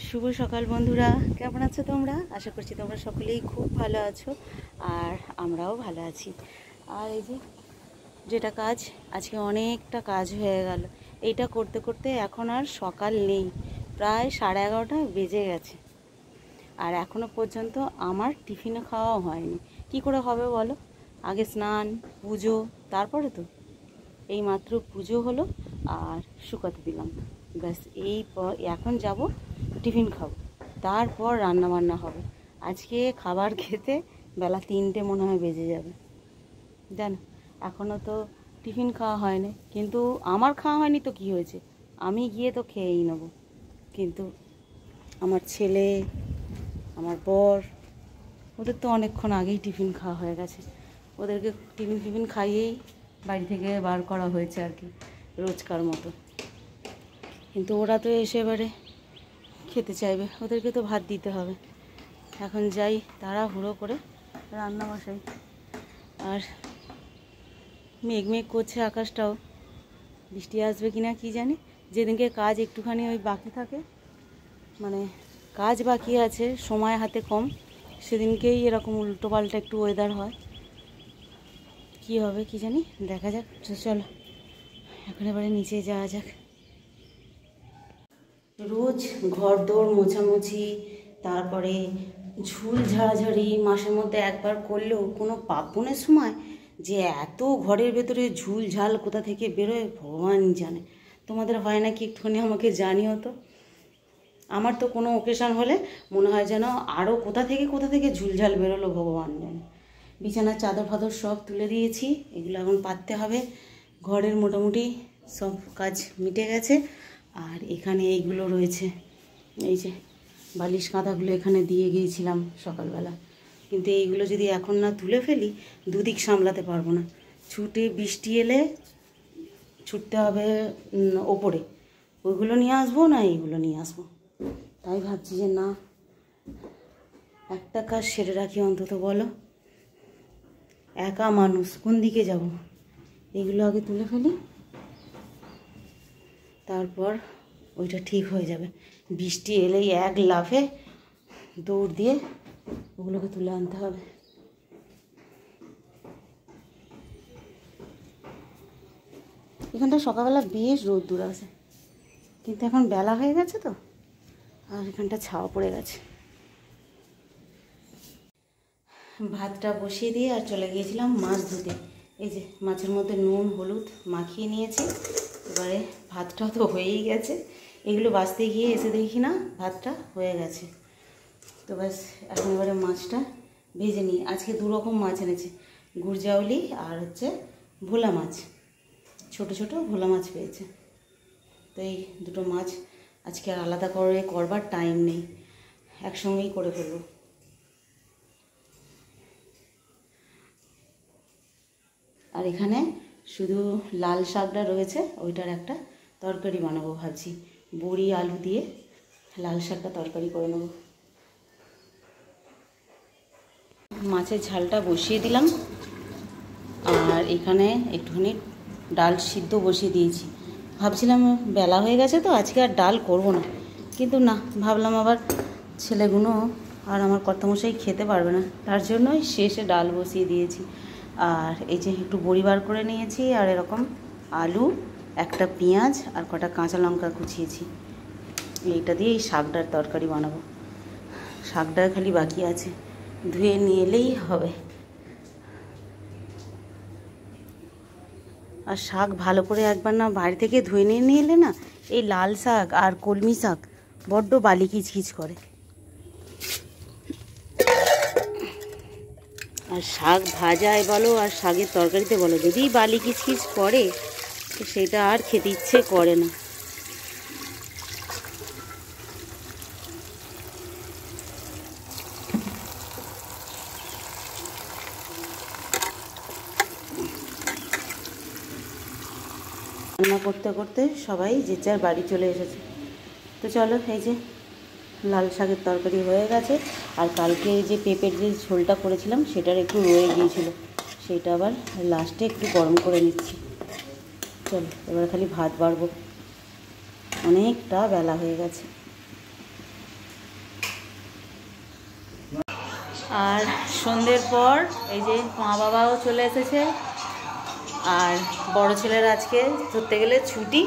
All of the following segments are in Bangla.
শুভ সকাল বন্ধুরা, কেমন আছো তোমরা? আশা করছি তোমরা সকলেই খুব ভালো আছো আর আমরাও ভালো আছি। আর এই যে যেটা কাজ, আজকে অনেকটা কাজ হয়ে গেল। এইটা করতে করতে এখন আর সকাল নেই, প্রায় 11:30 বেজে গেছে। আর এখনও পর্যন্ত আমার টিফিনও খাওয়াও হয়নি। কি করে হবে বলো? আগে স্নান, পুজো, তারপরে তো এই মাত্র পুজো হলো আর শুকাতে দিলাম, ব্যাস। এই এখন যাব টিফিন খাবো, তারপর রান্না বান্না হবে। আজকে খাবার খেতে বেলা 3টে মনে হয় বেজে যাবে, জানো। এখনও তো টিফিন খাওয়া হয়নি, কিন্তু আমার খাওয়া হয়নি তো কি হয়েছে, আমি গিয়ে তো খেয়েই নেব। কিন্তু আমার ছেলে, আমার বর, ওদের তো অনেকক্ষণ আগেই টিফিন খাওয়া হয়ে গেছে। ওদেরকে টিফিন খাইয়েই বাড়ি থেকে বার করা হয়েছে আর কি, রোজকার মতো। কিন্তু ওরা তো এসে এবারে খেতে চাইবে, ওদেরকে তো ভাত দিতে হবে। এখন যাই তাড়াহুড়ো করে রান্না বসাই। আর মেঘ মেঘ করছে আকাশটাও, বৃষ্টি আসবে কিনা কি জানি। যেদিনকে কাজ একটুখানি ওই বাকি থাকে, মানে কাজ বাকি আছে, সময় হাতে কম, সেদিনকেই এরকম উল্টো পাল্টা একটু ওয়েদার হয়। কি হবে কি জানি, দেখা যাক। চলো এখন এবারে নিচে যাওয়া যাক। রোজ ঘরদোর মোছামুছি, তারপরে ঝুল ঝাড়াঝাড়ি মাসের মধ্যে একবার করলেও কোনো পার্বণের সময় যে এত ঘরের ভেতরে ঝুল ঝাল কোথা থেকে বেরোয় ভগবান জানে। তোমাদের হয় নাকি একটুখানি আমাকে জানিও তো। আমার তো কোনো ওকেশান হলে মনে হয় যেন আরও কোথা থেকে ঝুলঝাল বেরোলো ভগবান জানে। বিছানার চাদর ফাদর সব তুলে দিয়েছি, এগুলো এখন পাততে হবে। ঘরের মোটামুটি সব কাজ মিটে গেছে। আর এখানে এইগুলো রয়েছে, এই যে বালিশ কাঁথাগুলো এখানে দিয়ে গিয়েছিলাম সকালবেলা, কিন্তু এইগুলো যদি এখন না তুলে ফেলি দুদিক সামলাতে পারবো না। ছুটে বৃষ্টি এলে ছুটতে হবে ওপরে, ওইগুলো নিয়ে আসবো না এইগুলো নিয়ে আসবো। তাই ভাবছি যে না, একটা কাজ সেরে রাখি অন্তত, বলো। একা মানুষ, কোন দিকে যাব? এগুলো আগে তুলে ফেলি, তারপর ওইটা ঠিক হয়ে যাবে। বৃষ্টি এলেই এক লাফে দৌড় দিয়ে ওগুলোকে তুলে আনতে হবে। এখানটা সকালবেলা বেশ রোদ্দুর আছে, কিন্তু এখন বেলা হয়ে গেছে তো, আর এখানটা ছাওয়া পড়ে গেছে। ভাতটা বসিয়ে দিয়ে আর চলে গিয়েছিলাম মাছ ধুতে। এই যে মাছের মধ্যে নুন হলুদ মাখিয়ে নিয়েছি, এবারে ভাতটা তো হয়েই গেছে। এগুলো বাছতে গিয়ে এসে দেখি না ভাতটা হয়ে গেছে। তো ব্যাস এখন এবারে মাছটা ভেজে নিই। আজকে 2 রকম মাছ এনেছে, গুড়জাউলি আর হচ্ছে ভোলা মাছ, ছোট ছোট ভোলা মাছ পেয়েছে। তো এই দুটো মাছ আজকে আর আলাদা করে করবার টাইম নেই, একসঙ্গেই করে ফেলবো। আর এখানে শুধু লাল শাকটা রয়েছে, ওইটার একটা তরকারি বানাবো ভাবছি। বড়ি আলু দিয়ে লাল শাকটা তরকারি করে নেব। মাছের ঝালটা বসিয়ে দিলাম, আর এখানে একটুখানি ডাল সিদ্ধ বসিয়ে দিয়েছি। ভাবছিলাম বেলা হয়ে গেছে তো আজকে আর ডাল করব না, কিন্তু না, ভাবলাম আবার ছেলেগুলো আর আমার কর্তামশাই খেতে পারবে না, তার জন্যই শেষে ডাল বসিয়ে দিয়েছি। আর এই যে একটু বড়ি বার করে নিয়েছি, আর এরকম আলু, একটা পেঁয়াজ আর কটা কাঁচা লঙ্কা কুচিয়েছি। এইটা দিয়ে এই শাকটার তরকারি বানাবো। শাকটা খালি বাকি আছে, ধুয়ে নিয়ে এলেই হবে। আর শাক ভালো করে একবার না বাড়ি থেকে ধুয়ে নিয়ে এলে না, এই লাল শাক আর কলমি শাক বড্ড বালি কিচকিচ করে। আর শাক ভাজায় বলো আর শাকের তরকারিতে বলো, যদি বালি কিচকিচ করে তো সেটা আর খেতে ইচ্ছে করে না। রান্না করতে করতে সবাই যে যার বাড়ি চলে এসেছে। তো চলো, এই যে লাল শাকের তরকারি হয়ে গেছে। আর কালকে যে পেঁপের যে ঝোলটা করেছিলাম সেটার একটু রয়ে গিয়েছিল, সেটা আবার লাস্টে একটু গরম করে নিচ্ছি। চলো এবার খালি ভাত বাড়বো, অনেকটা বেলা হয়ে গেছে। আর সন্ধ্যের পর এই যে মা বাবাও চলে এসেছে, আর বড় ছেলের আজকে ধরতে গেলে ছুটি,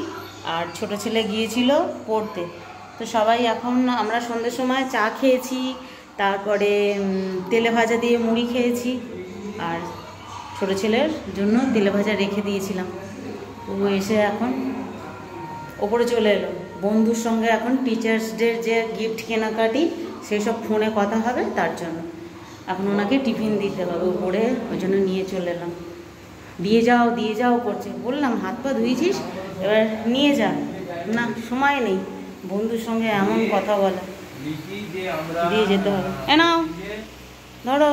আর ছোট ছেলে গিয়েছিল পড়তে। তো সবাই এখন আমরা সন্ধ্যের সময় চা খেয়েছি, তারপরে তেলে ভাজা দিয়ে মুড়ি খেয়েছি, আর ছোট ছেলের জন্য তেলে ভাজা রেখে দিয়েছিলাম। ও এসে এখন ওপরে চলে এলো বন্ধুর সঙ্গে, এখন টিচার্স ডের যে গিফট কেনাকাটি সেই সব ফোনে কথা হবে, তার জন্য এখন ওনাকে টিফিন দিতে হবে ওপরে, ওই জন্য নিয়ে চলে এলাম। দিয়ে যাও করছে, বললাম হাত পা ধুয়েছিস, এবার নিয়ে যা। না, সময় নেই বন্ধুর সঙ্গে এমন কথা বলা, দিয়ে যেতে হবে। নাও ধরো,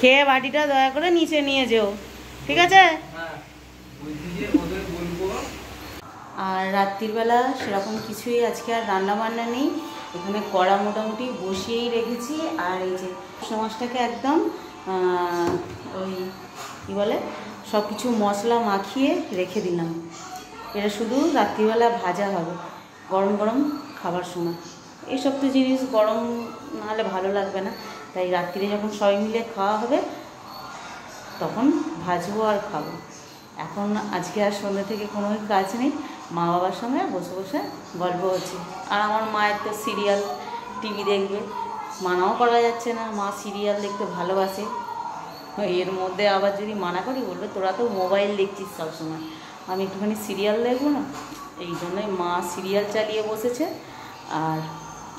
খেয়ে বাটিটা দয়া করে নিচে নিয়ে যেও, ঠিক আছে? আর রাত্রিবেলা সেরকম কিছুই আজকে আর রান্না বান্না নেই, এখানে কড়া মোটামুটি বসিয়েই রেখেছি। আর এই যে মাছটাকে একদম ওই কী বলে সব কিছু মশলা মাখিয়ে রেখে দিলাম, এটা শুধু রাত্রিবেলা ভাজা হবে গরম গরম খাবার সময়। এইসব তো জিনিস গরম না হলে ভালো লাগবে না, তাই রাত্রিরে যখন সবাই মিলে খাওয়া হবে তখন ভাজবো আর খাবো। এখন আজকে আর সন্ধ্যে থেকে কোনো কাজ নেই, মা বাবার সঙ্গে বসে বসে গল্প হচ্ছে। আর আমার মায়ের তো সিরিয়াল টিভি দেখবে, মানাও করা যাচ্ছে না, মা সিরিয়াল দেখতে ভালোবাসে। এর মধ্যে আবার যদি মানা করি বলবে তোরা তো মোবাইল দেখছিস সবসময়, আমি একটুখানি সিরিয়াল দেখবো না, এই জন্যই মা সিরিয়াল চালিয়ে বসেছে আর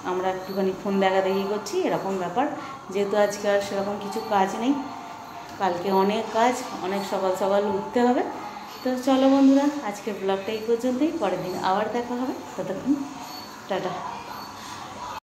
আমরা একটুখানি ফোন দেখাদেখি করছি, এরকম ব্যাপার। যেহেতু আজকে আর সেরকম কিছু কাজ নেই, কালকে অনেক কাজ, অনেক সকাল সকাল উঠতে হবে। তো চলো বন্ধুরা, আজকের ব্লগটা এই পর্যন্তই, পরের দিন আবার দেখা হবে, ততক্ষণ টাটা।